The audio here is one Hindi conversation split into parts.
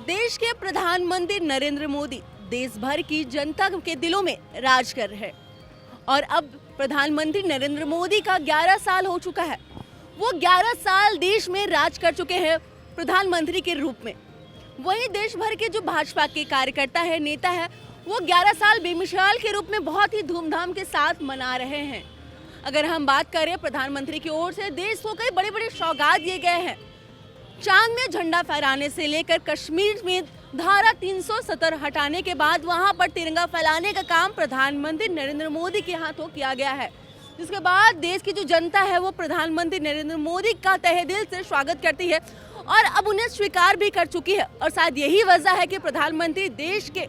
देश के प्रधानमंत्री नरेंद्र मोदी देश भर की जनता के दिलों में राज कर रहे हैं और अब प्रधानमंत्री नरेंद्र मोदी का 11 साल हो चुका है। वो 11 साल देश में राज कर चुके हैं प्रधानमंत्री के रूप में। वहीं देश भर के जो भाजपा के कार्यकर्ता है, नेता है, वो 11 साल बेमिसाल के रूप में बहुत ही धूमधाम के साथ मना रहे हैं। अगर हम बात करें, प्रधानमंत्री की ओर से देश को कई बड़े बड़े सौगात दिए गए हैं। चांद में झंडा फहराने से लेकर कश्मीर में धारा 370 हटाने के बाद वहां पर तिरंगा फैलाने का काम प्रधानमंत्री नरेंद्र मोदी के हाथों किया गया है, जिसके बाद देश की जो जनता है वो प्रधानमंत्री नरेंद्र मोदी का तहे दिल से स्वागत करती है और अब उन्हें स्वीकार भी कर चुकी है। और शायद यही वजह है कि प्रधानमंत्री देश के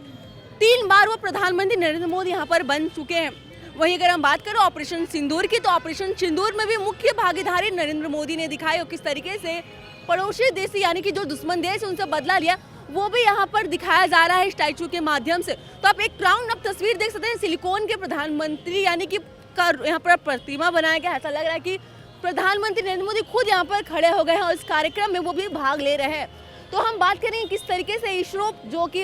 3 बार वो प्रधानमंत्री नरेंद्र मोदी यहाँ पर बन चुके हैं। वहीं अगर हम बात करें ऑपरेशन सिंदूर की, तो ऑपरेशन सिंदूर में भी मुख्य भागीदारी नरेंद्र मोदी ने दिखाई और किस तरीके से पड़ोसी देश यानी कि जो दुश्मन देश उनसे बदला लिया, वो भी यहाँ पर दिखाया जा रहा है स्टैचू के माध्यम से। तो आप एक राउंड अप तस्वीर देख सकते हैं, सिलिकॉन के प्रधानमंत्री यानी कि का यहाँ पर प्रतिमा बनाया गया। ऐसा लग रहा है कि प्रधानमंत्री नरेंद्र मोदी खुद यहाँ पर खड़े हो गए हैं और इस कार्यक्रम में वो भी भाग ले रहे हैं। तो हम बात करेंगे किस तरीके से इसरो जो कि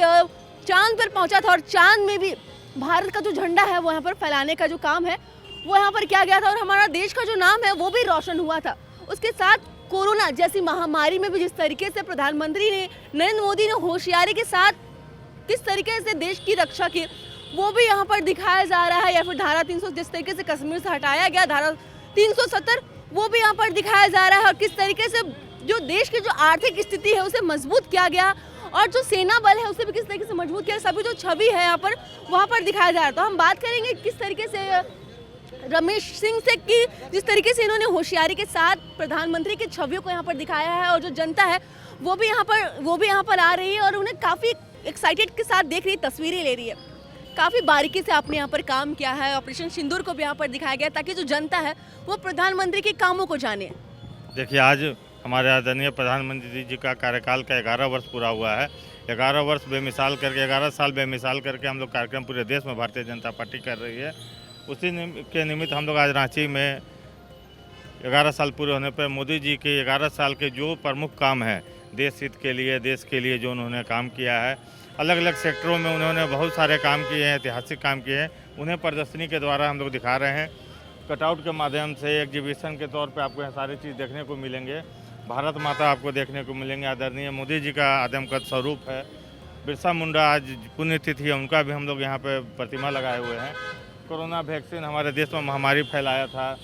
चांद पर पहुंचा था और चांद में भी भारत का जो झंडा है वो यहाँ पर फैलाने का जो काम है वो यहाँ पर किया गया था और हमारा देश का जो नाम है वो भी रोशन हुआ था। उसके साथ कोरोना जैसी महामारी में भी जिस तरीके से प्रधानमंत्री ने नरेंद्र मोदी ने होशियारी के साथ किस तरीके से देश की रक्षा की, वो भी यहाँ पर दिखाया जा रहा है। या फिर धारा 300 जिस तरीके से कश्मीर से हटाया गया, धारा 370 वो भी यहाँ पर दिखाया जा रहा है और किस तरीके से जो देश की जो आर्थिक स्थिति है उसे मजबूत किया गया और जो सेना बल है उसे भी किस तरीके से मजबूत किया, सभी जो छवि है यहाँ पर वहाँ पर दिखाया जा रहा है। तो हम बात करेंगे किस तरीके से रमेश सिंह से कि जिस तरीके से इन्होंने होशियारी के साथ प्रधानमंत्री की छवियों को यहाँ पर दिखाया है और जो जनता है वो भी यहाँ पर आ रही है और उन्हें काफ़ी एक्साइटेड के साथ देख रही, तस्वीरें ले रही है। काफ़ी बारीकी से आपने यहाँ पर काम किया है। ऑपरेशन सिंदूर को भी यहाँ पर दिखाया गया ताकि जो जनता है वो प्रधानमंत्री के कामों को जाने। देखिए, आज हमारे आदरणीय प्रधानमंत्री जी का कार्यकाल का 11 वर्ष पूरा हुआ है। 11 वर्ष बेमिसाल करके 11 साल बेमिसाल करके हम लोग कार्यक्रम पूरे देश में भारतीय जनता पार्टी कर रही है। उसी के निमित्त हम लोग आज रांची में 11 साल पूरे होने पर मोदी जी के 11 साल के जो प्रमुख काम हैं देश हित के लिए, देश के लिए जो उन्होंने काम किया है, अलग अलग सेक्टरों में उन्होंने बहुत सारे काम किए हैं, ऐतिहासिक काम किए हैं, उन्हें प्रदर्शनी के द्वारा हम लोग दिखा रहे हैं। कटआउट के माध्यम से एग्जीबिशन के तौर पे आपको यहाँ सारी चीज़ देखने को मिलेंगे। भारत माता आपको देखने को मिलेंगे। आदरणीय मोदी जी का आदमकद स्वरूप है। बिरसा मुंडा आज पुण्यतिथि है, उनका भी हम लोग यहाँ पे प्रतिमा लगाए हुए हैं। कोरोना वैक्सीन हमारे देश में महामारी फैलाया था,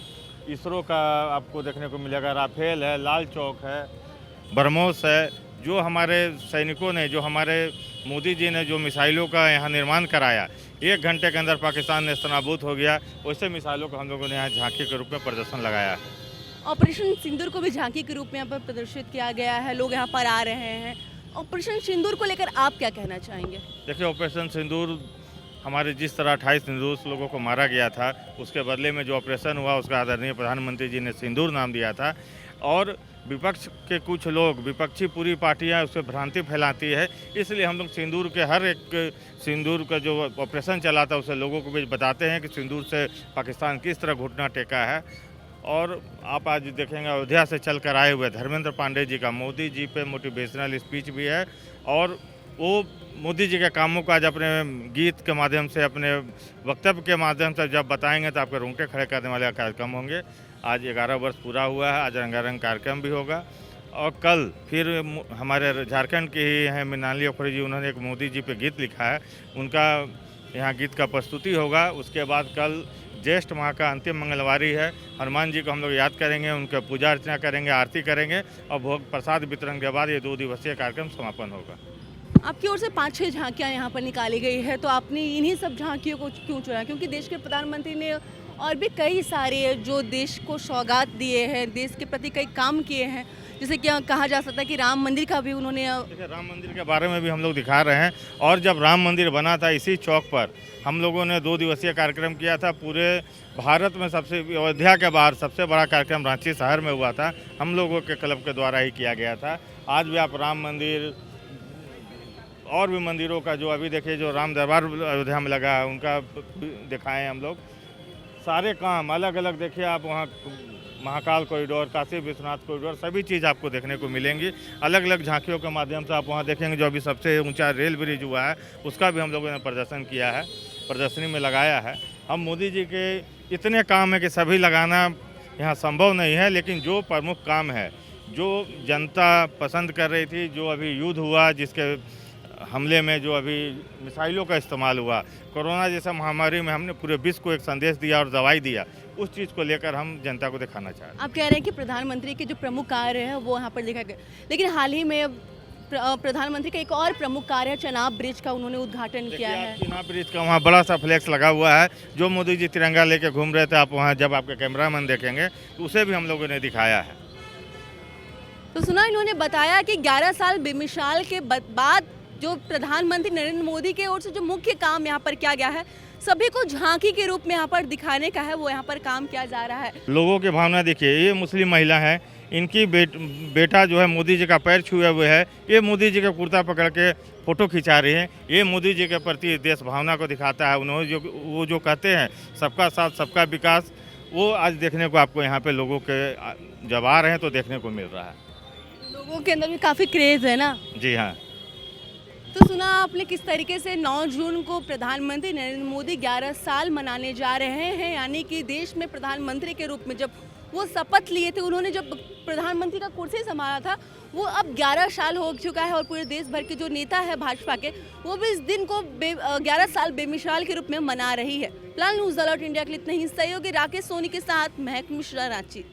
इसरो का आपको देखने को मिलेगा। राफेल है, लाल चौक है, ब्रह्मोस है। जो हमारे सैनिकों ने, जो हमारे मोदी जी ने जो मिसाइलों का यहाँ निर्माण कराया, 1 घंटे के अंदर पाकिस्तान नेस्तनाबूद हो गया। वैसे मिसाइलों को हम लोगों ने यहाँ झांकी के रूप में प्रदर्शन लगाया है। ऑपरेशन सिंदूर को भी झांकी के रूप में यहाँ पर प्रदर्शित किया गया है, लोग यहाँ पर आ रहे हैं। ऑपरेशन सिंदूर को लेकर आप क्या कहना चाहेंगे? देखिए, ऑपरेशन सिंदूर हमारे जिस तरह 28 निर्दोष लोगों को मारा गया था, उसके बदले में जो ऑपरेशन हुआ उसका आदरणीय प्रधानमंत्री जी ने सिंदूर नाम दिया था। और विपक्ष के कुछ लोग, विपक्षी पूरी पार्टियां उससे भ्रांति फैलाती है, इसलिए हम लोग सिंदूर के हर एक सिंदूर का जो ऑपरेशन चला था उसे लोगों को भी बताते हैं कि सिंदूर से पाकिस्तान किस तरह घुटना टेका है। और आप आज देखेंगे अयोध्या से चल कर आए हुए धर्मेंद्र पांडे जी का मोदी जी पे मोटिवेशनल स्पीच भी है और वो मोदी जी के कामों को आज अपने गीत के माध्यम से, अपने वक्तव्य के माध्यम से जब बताएंगे तो आपके रोंगटे खड़े करने वाले कार्यक्रम होंगे। आज 11 वर्ष पूरा हुआ है, आज रंगारंग कार्यक्रम भी होगा और कल फिर हमारे झारखंड के ही हैं मृणाली अखौरी जी, उन्होंने एक मोदी जी पे गीत लिखा है, उनका यहाँ गीत का प्रस्तुति होगा। उसके बाद कल ज्येष्ठ माह का अंतिम मंगलवारी है, हनुमान जी को हम लोग याद करेंगे, उनके पूजा अर्चना करेंगे, आरती करेंगे और भोग प्रसाद वितरण के बाद ये 2 दिवसीय कार्यक्रम समापन होगा। आपकी ओर से 5-6 झांकियां यहाँ पर निकाली गई है, तो आपने इन्हीं सब झांकियों को क्यों चुना? क्योंकि देश के प्रधानमंत्री ने और भी कई सारे जो देश को सौगात दिए हैं, देश के प्रति कई काम किए हैं, जैसे कि कहा जा सकता है कि राम मंदिर का भी उन्होंने। देखिए, राम मंदिर के बारे में भी हम लोग दिखा रहे हैं। और जब राम मंदिर बना था इसी चौक पर हम लोगों ने 2 दिवसीय कार्यक्रम किया था। पूरे भारत में सबसे, अयोध्या के बाहर सबसे बड़ा कार्यक्रम रांची शहर में हुआ था, हम लोगों के क्लब के द्वारा ही किया गया था। आज भी आप राम मंदिर और भी मंदिरों का जो अभी देखिए, जो राम दरबार अयोध्या में लगा है उनका दिखाएं हम लोग। सारे काम अलग अलग देखिए, आप वहाँ महाकाल कॉरिडोर, काशी विश्वनाथ कॉरिडोर, सभी चीज़ आपको देखने को मिलेंगी। अलग अलग झांकियों के माध्यम से आप वहाँ देखेंगे। जो अभी सबसे ऊंचा रेल ब्रिज हुआ है उसका भी हम लोगों ने प्रदर्शन किया है, प्रदर्शनी में लगाया है। हम मोदी जी के इतने काम है कि सभी लगाना यहाँ संभव नहीं है, लेकिन जो प्रमुख काम है, जो जनता पसंद कर रही थी, जो अभी युद्ध हुआ, जिसके हमले में जो अभी मिसाइलों का इस्तेमाल हुआ, कोरोना जैसा महामारी में हमने पूरे विश्व को एक संदेश दिया और दवाई दिया, उस चीज़ को लेकर हम जनता को दिखाना चाह रहे हैं। आप कह रहे हैं कि प्रधानमंत्री के जो प्रमुख कार्य है वो यहाँ पर दिखाए गए, लेकिन हाल ही में प्रधानमंत्री का एक और प्रमुख कार्य है चेनाब ब्रिज का, उन्होंने उद्घाटन किया है। चेनाब ब्रिज का वहाँ बड़ा सा फ्लैक्स लगा हुआ है, जो मोदी जी तिरंगा लेके घूम रहे थे। आप वहाँ जब आपके कैमरामैन देखेंगे तो उसे भी हम लोगों ने दिखाया है। तो सुना, इन्होंने बताया कि 11 साल बेमिसाल के बाद जो प्रधानमंत्री नरेंद्र मोदी के ओर से जो मुख्य काम यहाँ पर किया गया है, सभी को झांकी के रूप में यहाँ पर दिखाने का है, वो यहाँ पर काम किया जा रहा है। लोगों की भावना देखिए, ये मुस्लिम महिला है, इनकी बेटा जो है मोदी जी का पैर छुए हुए है, ये मोदी जी का कुर्ता पकड़ के फोटो खिंचा रही है। ये मोदी जी के प्रति देश भावना को दिखाता है। उन्होंने वो जो कहते हैं सबका साथ सबका विकास, वो आज देखने को आपको यहाँ पे लोगों के जब आ रहे हैं तो देखने को मिल रहा है। लोगों के अंदर भी काफ़ी क्रेज़ है ना। जी हाँ। तो सुना आपने किस तरीके से 9 जून को प्रधानमंत्री नरेंद्र मोदी 11 साल मनाने जा रहे हैं, यानी कि देश में प्रधानमंत्री के रूप में जब वो शपथ लिए थे, उन्होंने जब प्रधानमंत्री का कुर्सी संभाला था, वो अब 11 साल हो चुका है और पूरे देश भर के जो नेता है भाजपा के, वो भी इस दिन को 11 साल बेमिसाल के रूप में मना रही है। फिलहाल न्यूज़ अलर्ट इंडिया के लिए इतना ही। सहयोगी राकेश सोनी के साथ महक मिश्रा, रांची।